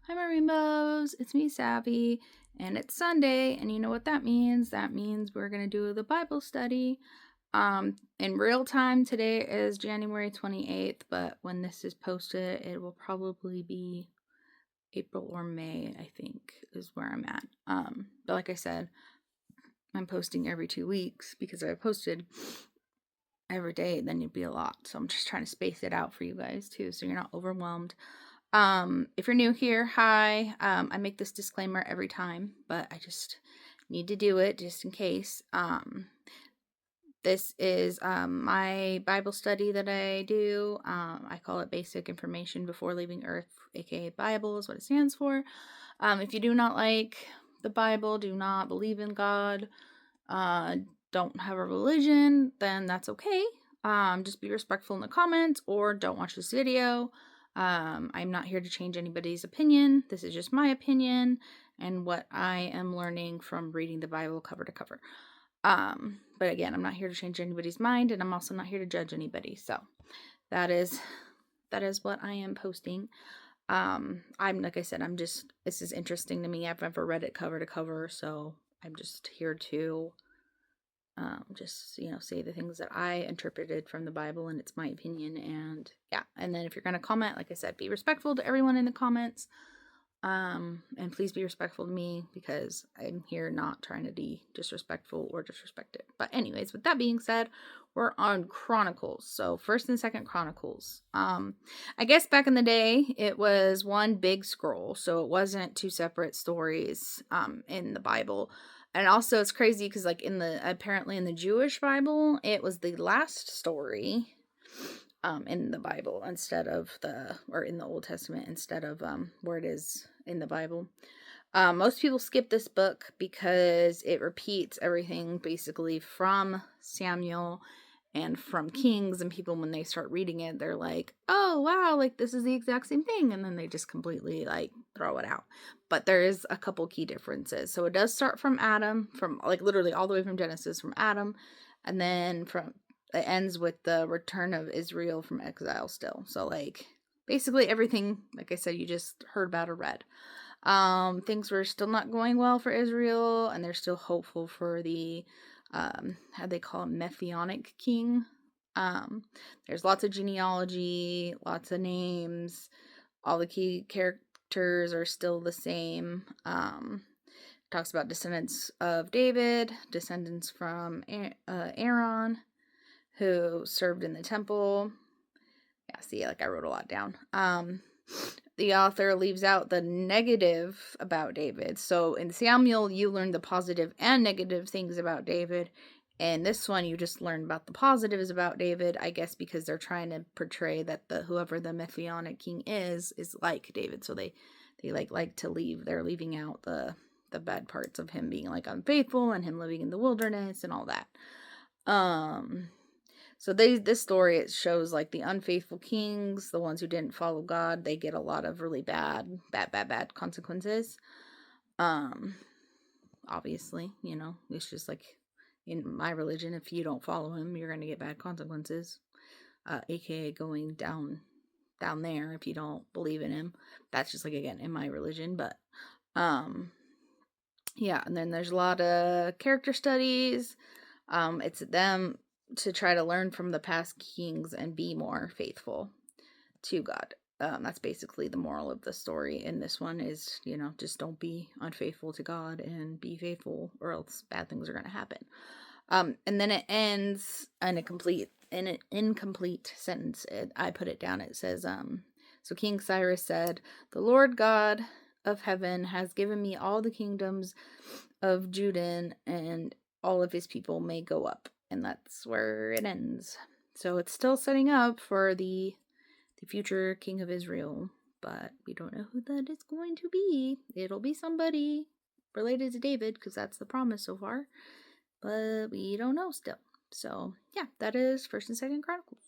Hi, my rainbows. It's me, Savvy, and it's Sunday, and you know what that means? That means we're gonna do the Bible study. In real time, today is January 28th, but when this is posted, it will probably be April or May, I think, is where I'm at. But like I said, I'm posting every 2 weeks because if I posted every day, then it'd be a lot. So I'm just trying to space it out for you guys too, so you're not overwhelmed. If you're new here, hi. I make this disclaimer every time, but I just need to do it just in case. This is my Bible study that I do. I call it Basic Information Before Leaving Earth, aka Bible is what it stands for. If you do not like the Bible, do not believe in God, don't have a religion, then that's okay. Just be respectful in the comments or don't watch this video. I'm not here to change anybody's opinion. This is just my opinion and what I am learning from reading the Bible cover to cover. But again, I'm not here to change anybody's mind, and I'm also not here to judge anybody. So that is what I am posting. I'm like I said, this is interesting to me. I've never read it cover to cover, so I'm just here to say the things that I interpreted from the Bible, and it's my opinion. And yeah, and then if you're gonna comment, like I said, be respectful to everyone in the comments, and please be respectful to me because I'm here not trying to be disrespectful or disrespected. But anyways, with that being said, we're on Chronicles, so First and Second Chronicles. I guess back in the day it was one big scroll, so it wasn't two separate stories in the Bible. And also it's crazy because like apparently in the Jewish Bible, it was the last story in the Bible instead of in the Old Testament instead of where it is in the Bible. Most people skip this book because it repeats everything basically from Samuel and from Kings, and people, when they start reading it, they're like, oh wow, like this is the exact same thing, and then they just completely like throw it out. But there is a couple key differences. So it does start from Adam, from like literally all the way from Genesis, from Adam, and then it ends with the return of Israel from exile still. So like basically everything, like I said, you just heard about or read. Things were still not going well for Israel, and they're still hopeful for the how they call him, Messianic king. There's lots of genealogy, lots of names. All the key characters are still the same. Talks about descendants of David, descendants from Aaron, who served in the temple. Yeah, see, like I wrote a lot down. The author leaves out the negative about David. So in Samuel, you learn the positive and negative things about David. And this one, you just learn about the positives about David, I guess, because they're trying to portray that whoever the Messianic king is like David. So they like to leave. They're leaving out the bad parts of him being like unfaithful and him living in the wilderness and all that. So this story, it shows like the unfaithful kings, the ones who didn't follow God, they get a lot of really bad consequences. Obviously, it's just like in my religion, if you don't follow him, you're going to get bad consequences. AKA going down there if you don't believe in him. That's just like, again, in my religion, but yeah, and then there's a lot of character studies. It's them to try to learn from the past kings and be more faithful to God. That's basically the moral of the story in this one is, just don't be unfaithful to God and be faithful, or else bad things are going to happen. And then it ends in an incomplete sentence. I put it down. It says, so King Cyrus said, "The Lord God of heaven has given me all the kingdoms of Judah, and all of his people may go up." And that's where it ends. So it's still setting up for the future king of Israel, but we don't know who that is going to be. It'll be somebody related to David, because that's the promise so far, but we don't know still. So yeah, that is First and Second Chronicles.